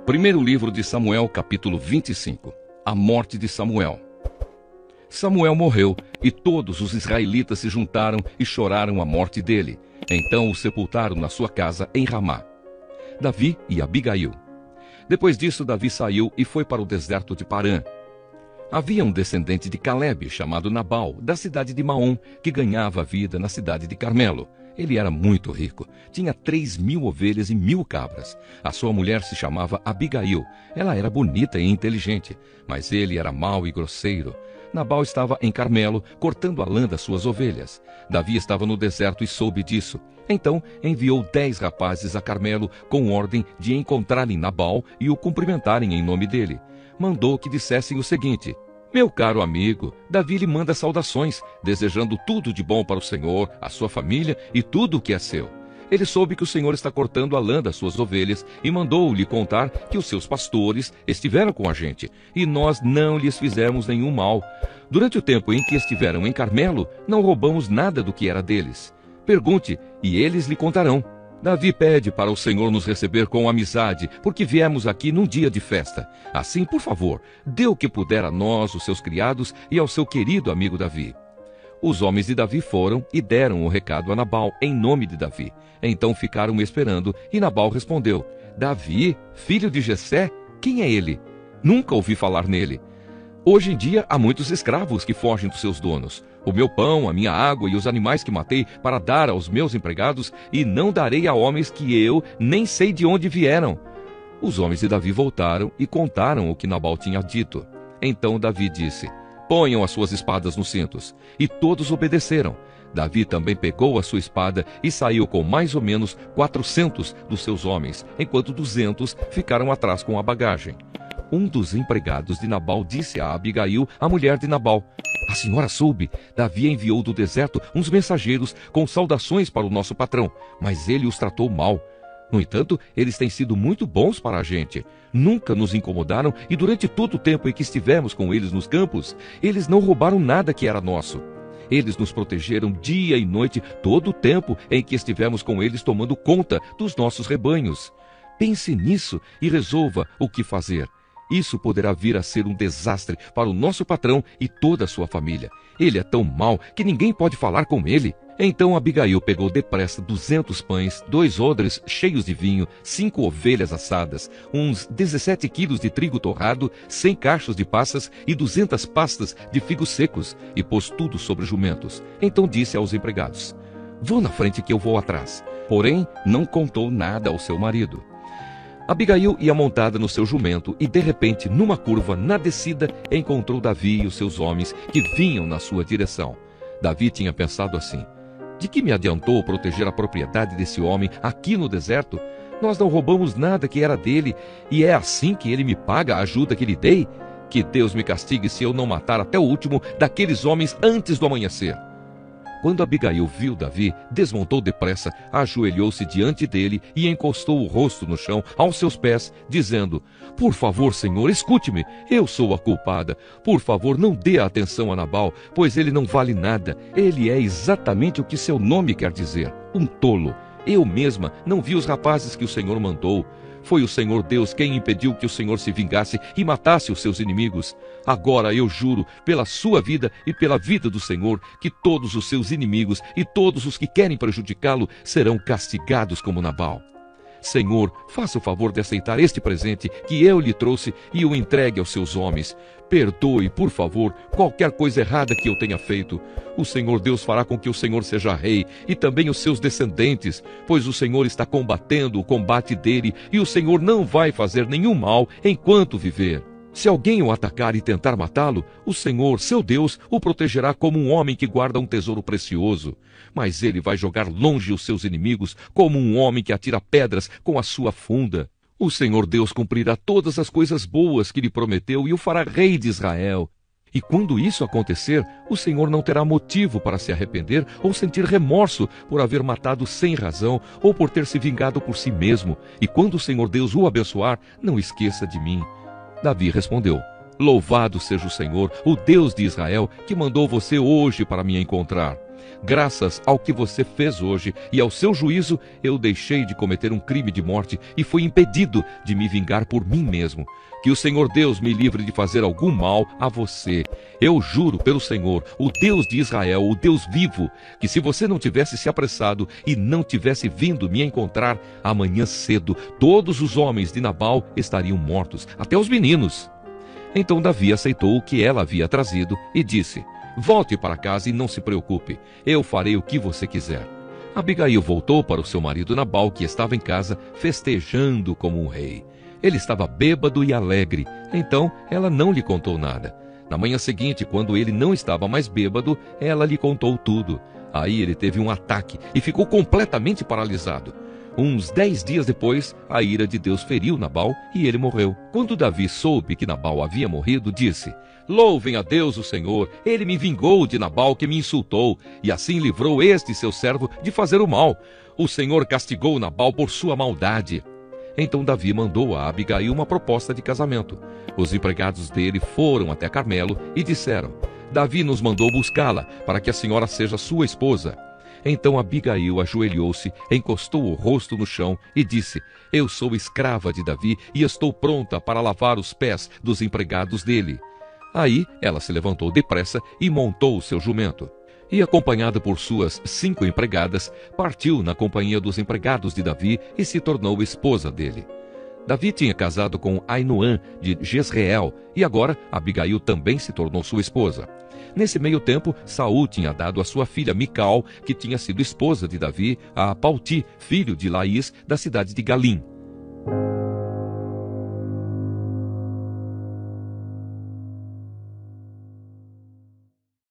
Primeiro livro de Samuel, capítulo 25. A morte de Samuel. Samuel morreu, e todos os israelitas se juntaram e choraram a morte dele. Então o sepultaram na sua casa em Ramá. Davi e Abigail. Depois disso, Davi saiu e foi para o deserto de Parã. Havia um descendente de Calebe, chamado Nabal, da cidade de Maom, que ganhava a vida na cidade de Carmelo. Ele era muito rico, tinha 3.000 ovelhas e 1.000 cabras. A sua mulher se chamava Abigail. Ela era bonita e inteligente, mas ele era mau e grosseiro. Nabal estava em Carmelo, cortando a lã das suas ovelhas. Davi estava no deserto e soube disso. Então enviou 10 rapazes a Carmelo com ordem de encontrarem Nabal e o cumprimentarem em nome dele. Mandou que dissessem o seguinte: meu caro amigo, Davi lhe manda saudações, desejando tudo de bom para o Senhor, a sua família e tudo o que é seu. Ele soube que o Senhor está cortando a lã das suas ovelhas e mandou-lhe contar que os seus pastores estiveram com a gente, e nós não lhes fizemos nenhum mal. Durante o tempo em que estiveram em Carmelo, não roubamos nada do que era deles. Pergunte, e eles lhe contarão. Davi pede para o Senhor nos receber com amizade, porque viemos aqui num dia de festa. Assim, por favor, dê o que puder a nós, os seus criados, e ao seu querido amigo Davi. Os homens de Davi foram e deram o recado a Nabal, em nome de Davi. Então ficaram esperando, e Nabal respondeu: Davi, filho de Jessé? Quem é ele? Nunca ouvi falar nele. Hoje em dia há muitos escravos que fogem dos seus donos. O meu pão, a minha água e os animais que matei para dar aos meus empregados, e não darei a homens que eu nem sei de onde vieram. Os homens de Davi voltaram e contaram o que Nabal tinha dito. Então Davi disse: ponham as suas espadas nos cintos. E todos obedeceram. Davi também pegou a sua espada e saiu com mais ou menos 400 dos seus homens, enquanto 200 ficaram atrás com a bagagem. Um dos empregados de Nabal disse a Abigail, a mulher de Nabal: a senhora soube, Davi enviou do deserto uns mensageiros com saudações para o nosso patrão, mas ele os tratou mal. No entanto, eles têm sido muito bons para a gente. Nunca nos incomodaram e durante todo o tempo em que estivemos com eles nos campos, eles não roubaram nada que era nosso. Eles nos protegeram dia e noite todo o tempo em que estivemos com eles tomando conta dos nossos rebanhos. Pense nisso e resolva o que fazer. Isso poderá vir a ser um desastre para o nosso patrão e toda a sua família. Ele é tão mau que ninguém pode falar com ele. Então Abigail pegou depressa 200 pães, 2 odres cheios de vinho, 5 ovelhas assadas, uns 17 quilos de trigo torrado, 100 cachos de passas e 200 pastas de figos secos, e pôs tudo sobre jumentos. Então disse aos empregados: vão na frente que eu vou atrás. Porém, não contou nada ao seu marido. Abigail ia montada no seu jumento e, de repente, numa curva, na descida, encontrou Davi e os seus homens que vinham na sua direção. Davi tinha pensado assim: de que me adiantou proteger a propriedade desse homem aqui no deserto? Nós não roubamos nada que era dele, e é assim que ele me paga a ajuda que lhe dei? Que Deus me castigue se eu não matar até o último daqueles homens antes do amanhecer. Quando Abigail viu Davi, desmontou depressa, ajoelhou-se diante dele e encostou o rosto no chão aos seus pés, dizendo: por favor, Senhor, escute-me, eu sou a culpada. Por favor, não dê atenção a Nabal, pois ele não vale nada. Ele é exatamente o que seu nome quer dizer, um tolo. Eu mesma não vi os rapazes que o Senhor mandou. Foi o Senhor Deus quem impediu que o Senhor se vingasse e matasse os seus inimigos. Agora eu juro, pela sua vida e pela vida do Senhor, que todos os seus inimigos e todos os que querem prejudicá-lo serão castigados como Nabal. Senhor, faça o favor de aceitar este presente que eu lhe trouxe e o entregue aos seus homens. Perdoe, por favor, qualquer coisa errada que eu tenha feito. O Senhor Deus fará com que o Senhor seja rei e também os seus descendentes, pois o Senhor está combatendo o combate dele e o Senhor não vai fazer nenhum mal enquanto viver. Se alguém o atacar e tentar matá-lo, o Senhor, seu Deus, o protegerá como um homem que guarda um tesouro precioso. Mas ele vai jogar longe os seus inimigos, como um homem que atira pedras com a sua funda. O Senhor Deus cumprirá todas as coisas boas que lhe prometeu e o fará rei de Israel. E quando isso acontecer, o Senhor não terá motivo para se arrepender ou sentir remorso por haver matado sem razão ou por ter se vingado por si mesmo. E quando o Senhor Deus o abençoar, não esqueça de mim. Davi respondeu: louvado seja o Senhor, o Deus de Israel, que mandou você hoje para me encontrar. graças ao que você fez hoje e ao seu juízo, eu deixei de cometer um crime de morte e fui impedido de me vingar por mim mesmo. Que o Senhor Deus me livre de fazer algum mal a você. Eu juro pelo Senhor, o Deus de Israel, o Deus vivo, que se você não tivesse se apressado e não tivesse vindo me encontrar amanhã cedo, todos os homens de Nabal estariam mortos, até os meninos. Então Davi aceitou o que ela havia trazido e disse: volte para casa e não se preocupe, eu farei o que você quiser. Abigail voltou para o seu marido Nabal, que estava em casa, festejando como um rei. Ele estava bêbado e alegre, então ela não lhe contou nada. Na manhã seguinte, quando ele não estava mais bêbado, ela lhe contou tudo. Aí ele teve um ataque e ficou completamente paralisado. Uns 10 dias depois, a ira de Deus feriu Nabal e ele morreu. Quando Davi soube que Nabal havia morrido, disse: louvem a Deus o Senhor, ele me vingou de Nabal que me insultou, e assim livrou este seu servo de fazer o mal. O Senhor castigou Nabal por sua maldade. Então Davi mandou a Abigail uma proposta de casamento. Os empregados dele foram até Carmelo e disseram: Davi nos mandou buscá-la para que a senhora seja sua esposa. Então Abigail ajoelhou-se, encostou o rosto no chão e disse: eu sou escrava de Davi e estou pronta para lavar os pés dos empregados dele. Aí ela se levantou depressa e montou o seu jumento. E, acompanhada por suas 5 empregadas, partiu na companhia dos empregados de Davi e se tornou esposa dele. Davi tinha casado com Ainoã de Jezreel, e agora Abigail também se tornou sua esposa. Nesse meio tempo, Saul tinha dado a sua filha Mical, que tinha sido esposa de Davi, a Palti, filho de Laís, da cidade de Galim.